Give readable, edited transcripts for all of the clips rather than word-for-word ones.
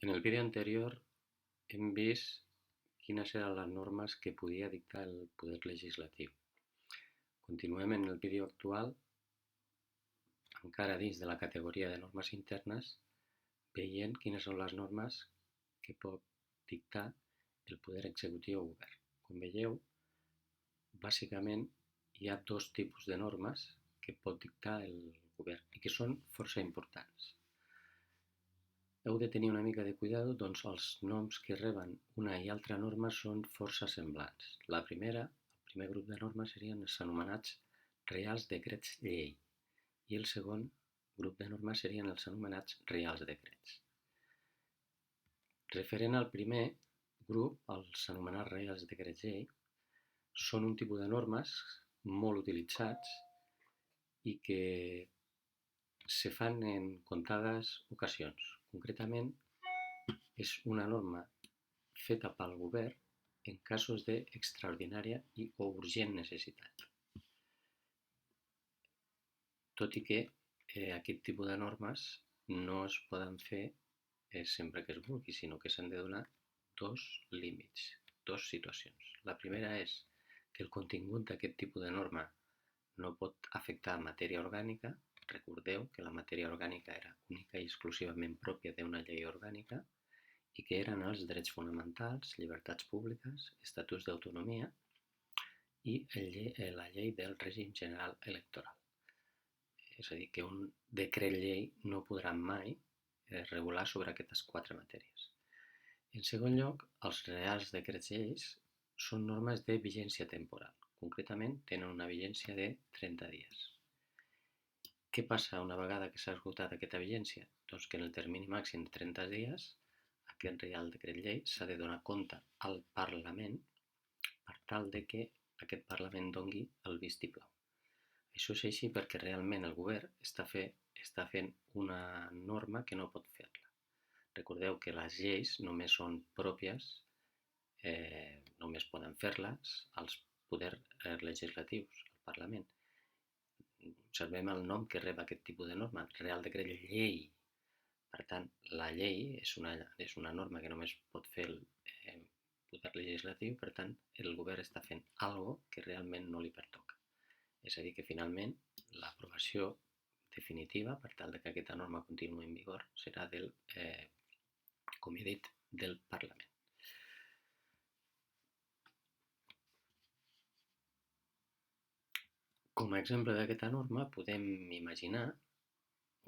En el vídeo anterior hem vist quines eren les normes que podia dictar el poder legislatiu. Continuem en el vídeo actual, encara dins de la categoria de normes internes, veient quines són les normes que pot dictar el poder executiu o govern. Com veieu, bàsicament hi ha dos tipus de normes que pot dictar el govern i que són força importants. Heu de tenir una mica de cuidado, doncs els noms que reben una i altra norma són força semblants. El primer grup de normes serien els anomenats Reials Decrets Llei i el segon grup de normes serien els anomenats Reials Decrets. Referent al primer grup, els anomenats Reials Decrets Llei, són un tipus de normes molt utilitzats i que se fan en comptades ocasions. Concretament, és una norma feta pel govern en casos d'extraordinària i o urgent necessitat. Tot i que aquest tipus de normes no es poden fer sempre que es vulgui, sinó que s'han de donar dos límits, dues situacions. La primera és que el contingut d'aquest tipus de norma no pot afectar matèria orgànica. Recordeu que la matèria orgànica era única i exclusivament pròpia d'una llei orgànica i que eren els drets fonamentals, llibertats públiques, estatuts d'autonomia i la llei del règim general electoral. És a dir, que un decret llei no podrà mai regular sobre aquestes quatre matèries. En segon lloc, els reals decrets lleis són normes de vigència temporal. Concretament, tenen una vigència de 30 dies. Què passa una vegada que s'ha esgotat aquesta vigència? Doncs que en el termini màxim de 30 dies aquest Reial Decret Llei s'ha de donar compte al Parlament per tal de que aquest Parlament doni el vistiplau. Això és així perquè realment el govern està fent una norma que no pot fer-la. Recordeu que les lleis només són pròpies, només poden fer-les els poders legislatius, el Parlament. Observem el nom que rep aquest tipus de norma, Real Decret Llei. Per tant, la llei és una norma que només pot fer el poder legislatiu, per tant, el govern està fent alguna cosa que realment no li pertoca. És a dir, que finalment l'aprovació definitiva, per tal que aquesta norma continuï en vigor, serà com he dit, del Parlament. Com a exemple d'aquesta norma podem imaginar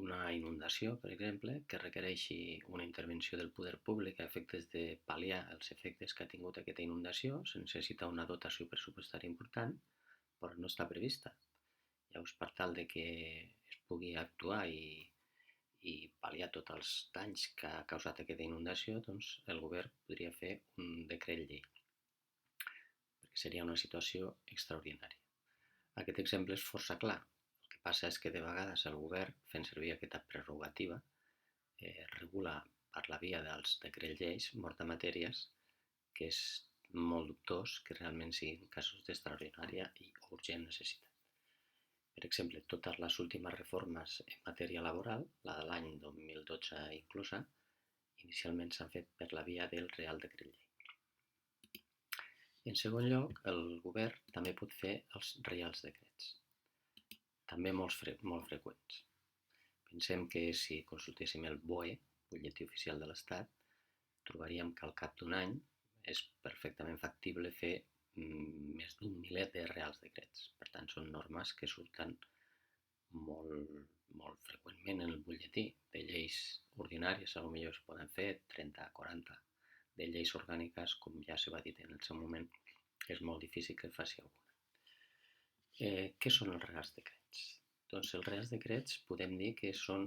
una inundació, per exemple, que requereixi una intervenció del poder públic a efectes de pal·liar els efectes que ha tingut aquesta inundació. Se necessita una dotació pressupostària important, però no està prevista. Llavors, per tal de que es pugui actuar i pal·liar tots els danys que ha causat aquesta inundació, doncs el govern podria fer un decret llei, perquè seria una situació extraordinària. Aquest exemple és força clar. El que passa és que de vegades el govern, fent servir aquesta prerrogativa, regula per la via dels decrets lleis moltes matèries que és molt dubtós que realment siguin casos d'extraordinària i urgent necessitat. Per exemple, totes les últimes reformes en matèria laboral, la de l'any 2012 inclosa, inicialment s'han fet per la via del Real Decret Llei. En segon lloc, el govern també pot fer els reials decrets, també molt freqüents. Pensem que si consultéssim el BOE, Butlletí Oficial de l'Estat, trobaríem que al cap d'un any és perfectament factible fer més d'un miler de reials decrets. Per tant, són normes que surten molt freqüentment en el butlletí. De lleis ordinàries potser es poden fer 30, 40. De lleis orgàniques, com ja s'ha dit en el seu moment, és molt difícil que faci alguna. Què són els reials decrets? Doncs els reials decrets podem dir que són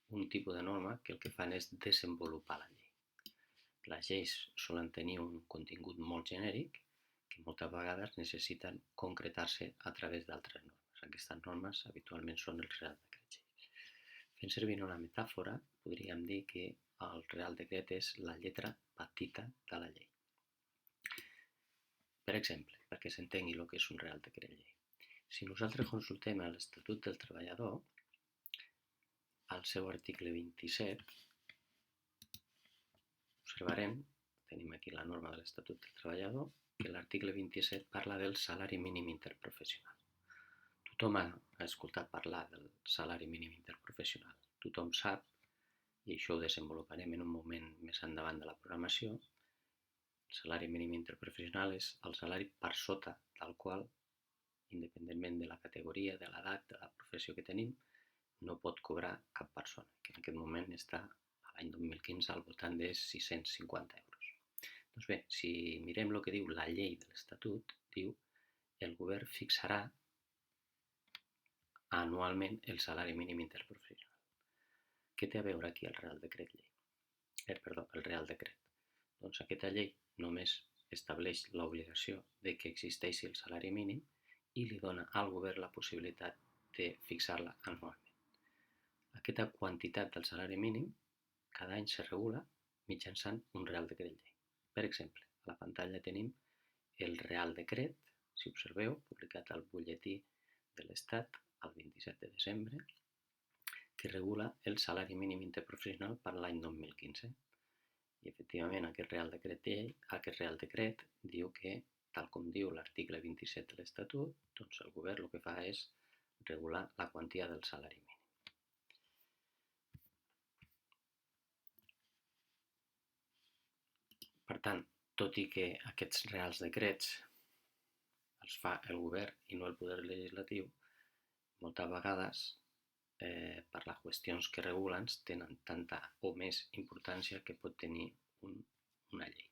un tipus de norma que el que fan és desenvolupar la llei. Les lleis solen tenir un contingut molt genèric que moltes vegades necessiten concretar-se a través d'altres normes. Aquestes normes habitualment són els reials decrets. Fent servir una metàfora, podríem dir que el Real Decret és la lletra petita de la llei. Per exemple, perquè s'entengui el que és un Real Decret Llei. Si nosaltres consultem l'Estatut del Treballador, al seu article 27, observarem, tenim aquí la norma de l'Estatut del Treballador, que l'article 27 parla del salari mínim interprofessional. Tothom ha escoltat parlar del salari mínim interprofessional. Tothom sap, i això ho desenvoluparem en un moment més endavant de la programació, el salari mínim interprofessional és el salari per sota del qual, independentment de la categoria, de l'edat, de la professió que tenim, no pot cobrar cap persona, que en aquest moment està a l'any 2015 al voltant de 650 euros. Doncs bé, si mirem el que diu la llei de l'Estatut, diu que el govern fixarà anualment el salari mínim interprofessional. Què té a veure aquí el Real Decret Llei? El Real Decret. Doncs aquesta llei només estableix l'obligació de que existeixi el salari mínim i li dona al govern la possibilitat de fixar-la anualment. Aquesta quantitat del salari mínim cada any se regula mitjançant un Real Decret Llei. Per exemple, a la pantalla tenim el Real Decret, si observeu, publicat al butlletí de l'Estat el 27 de desembre, que regula el salari mínim interprofessional per l'any 2015. I efectivament aquest Real Decret diu que, tal com diu l'article 27 de l'Estatut, doncs el govern el que fa és regular la quantia del salari mínim. Per tant, tot i que aquests reals decrets els fa el govern i no el poder legislatiu, moltes vegades, per les qüestions que regulen, tenen tanta o més importància que pot tenir una llei.